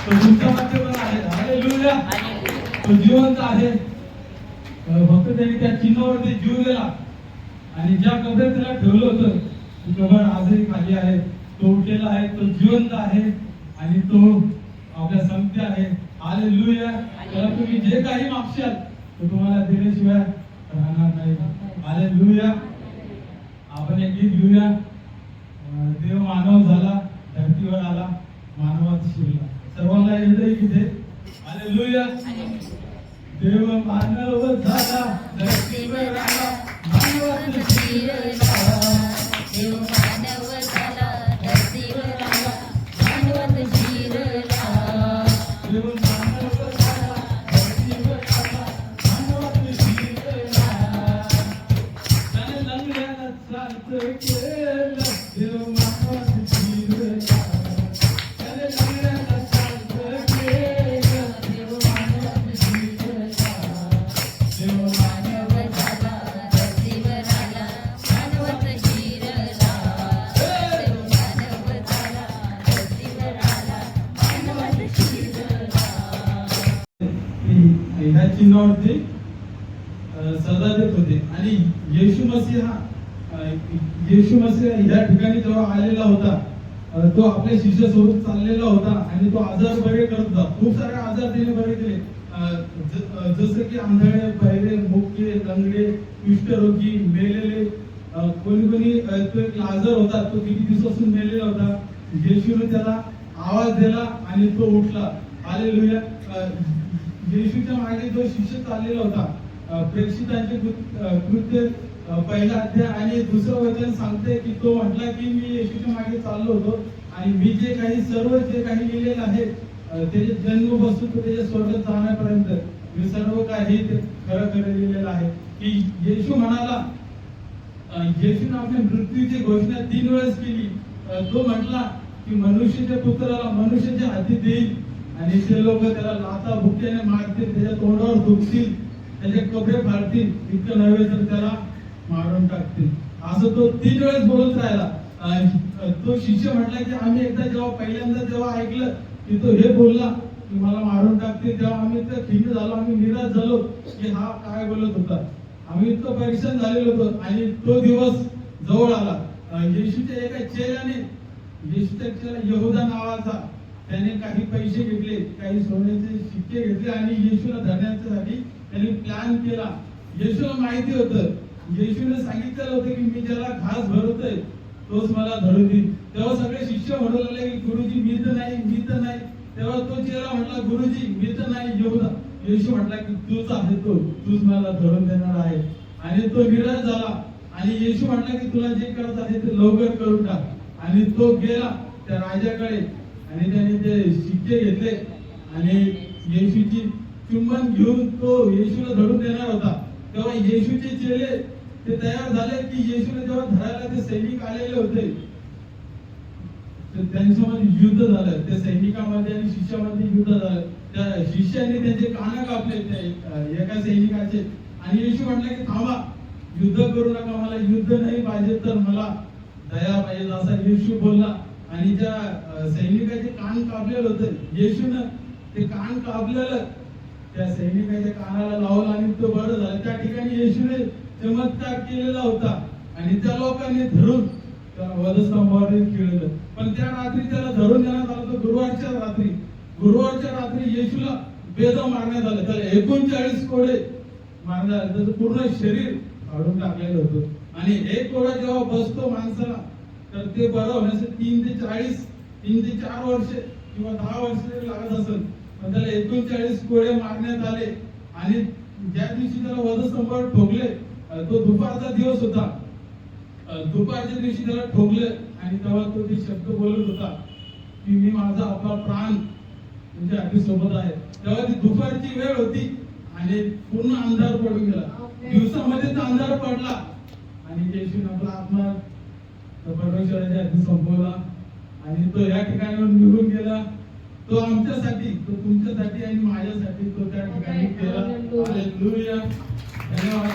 तो तुमच्या मध्ये पण आहे. हालेलुया. तो जिवंत आहे. फक्त त्यांनी त्या चिन्हावरती जीव दिला आणि ज्या कबरेत त्याला ठेवलं होतं ती कबर आजही खाली आहे. तो उठलेला आहे, तो जिवंत आहे आणि तो आपल्या संगती आहे. हालेलुया. त्याला तुम्ही जे काही मागशाल ते तुम्हाला दिल्याशिवाय राहणार नाही. हालेलुया. आपण एक गीत घेऊया. देव मानव झाला, धरतीवर आला, मानवात शिरला. सर्वांना येतंय गीत हे. हालेलुया. देव मानव झाला, धरतीवर आला, मानवात शिरला. देव मानव झाला, धरतीवर आला, मानवात शिरला. देव मानव झाला, धरतीवर आला, मानवात शिरला. त्याने लंगड्याला चालतं केलं, देव मानवात शिरला. त्याने लंगड्याला चालतं केलं, देव मानवात शिरला. देव मानव झाला, धरतीवर आला, मानवात शिरला. देव मानव झाला, धरतीवर आला, मानवात शिरला. ह्या चिन्हावरती सदा देत होते. आणि येशू मसीह या ठिकाणी जेव्हा आलेला होता तो आपल्या शिष्यासोबत चाललेला होता आणि तो आजार बरे करत होता. खूप सारे आजार त्याने बरे केले, जसं की आंधळे, बहिरे, मुके, लंगडे, कुष्ठरोगी, मेलेले. कोणी तो एक लाजर होता, तो किती दिवसापासून मेलेला होता. येशूने त्याला आवाज दिला आणि तो उठला. हालेलुया. येशूच्या मागे जो शिष्य चाललेला होता, प्रेषितांचे कृत्य पहिला अध्याय आणि दुसरं वचन सांगते की तो म्हटला की मी येशूच्या मागे चाललो होतो आणि मी जे काही लिहिलेलं आहे त्याचे जन्मपासून ते त्याच्या स्वर्गात जाण्यापर्यंत मी सर्व काही ते खरं लिहिलेलं आहे. की येशू म्हणाला, येशूने आपल्या मृत्यूची घोषणा 3 वेळेस केली. तो म्हटला की मनुष्याच्या पुत्राला मनुष्याच्या हाती देईल आणि ते लोक त्याला लाथा बुक्क्याने मारतील, त्याच्या तोंडावर थुंकतील, त्याचे कपडे फाडतील, इतकं नव्हे तर त्याला मारून टाकतील. असं तो 3 वेळेस बोलत राहिला. तो शिष्य म्हटला की आम्ही एकदा जेव्हा ऐकलं की तो हे बोलला की मला मारून टाकतील, तेव्हा आम्ही तर खिन्न झालो, आम्ही निराश झालो की हा काय बोलत होता. आम्ही इतकं परेशान झालेलो होतो. आणि तो दिवस जवळ आला. येशूच्या एका चेल्याने, येशूच्या चेला यहूदा नावाचा, त्याने काही पैसे घेतले, काही सोन्याचे शिक्के घेतले आणि येशूला धरण्यासाठी त्यांनी प्लॅन केला. येशूला माहिती होतं, येशूने सांगितलेलं होतं की मी ज्याला घास भरवतोय तोच मला धरू देईल. तेव्हा सगळे शिष्य म्हणू लागले की गुरुजी मी तर नाही. तेव्हा तो चेला म्हटला गुरुजी मी तर नाही. येशू म्हटला की तूच आहे, तूच मला धरून देणार आहे. आणि तो निराश झाला आणि येशू म्हटला की तुला जे करत आहे ते लवकर करून टाक. आणि तो गेला त्या राजाकडे आणि त्याने ते शिक्के घेतले आणि येशूची चुंबन घेऊन तो येशूला धरून देणार होता. तेव्हा येशूचे चेले ते तयार झाले की येशूला जेव्हा धरायला ते सैनिक आलेले होते, त्यांच्यामध्ये युद्ध झालं. त्या सैनिकांमध्ये आणि शिष्यामध्ये युद्ध झालं. त्या शिष्याने त्यांचे कान कापले एका सैनिकाचे. आणि येशू म्हटलं की थांबा, युद्ध करू नका, मला युद्ध नाही पाहिजे, तर मला दया पाहिजे, असा येशू बोलला. आणि ज्या सैनिकाचे कान कापलेलं होतं, येशूनं ते कान कापलेलं त्या सैनिकाच्या कानाला लावलं आणि तो बरं झालं. त्या ठिकाणी येशूने चमत्कार केलेला होता आणि त्या लोकांनी धरून त्याला वधस्तंभावर खिळलं. पण त्या रात्री त्याला धरून देण्यात आलं होतं. गुरुवारच्या रात्री येशूला बेदम मारण्यात आलं. त्याला 39 कोडे मारण्यात आले. त्याचं पूर्ण शरीर काढून टाकलेलं होतं. आणि एक कोडा जेव्हा बसतो माणसाला तर ते बरं होण्यासाठी 3 ते 4 वर्ष किंवा 10 वर्ष लागत असेल. पण त्याला 39 कोडे मारण्यात आले. आणि ज्या दिवशी त्याला वधस्तंभावर ठोकले तो दुपारचा दिवस होता. दुपारच्या दिवशी त्याला ठोकले आणि तेव्हा तो ते शब्द बोलत होता की मी माझा आपला प्राण तुमच्या हाती सोबत आहे. तेव्हा ती दुपारची वेळ होती आणि पूर्ण अंधार पडून गेला. दिवसामध्ये तो अंधार पडला आणि येशूने आपला आत्मा परमेश्वराच्या हाती संपवला आणि तो या ठिकाणावर निघून गेला. तो आमच्यासाठी, तो तुमच्यासाठी आणि माझ्यासाठी तो त्या ठिकाणी केला. हालेलुया. धन्यवाद.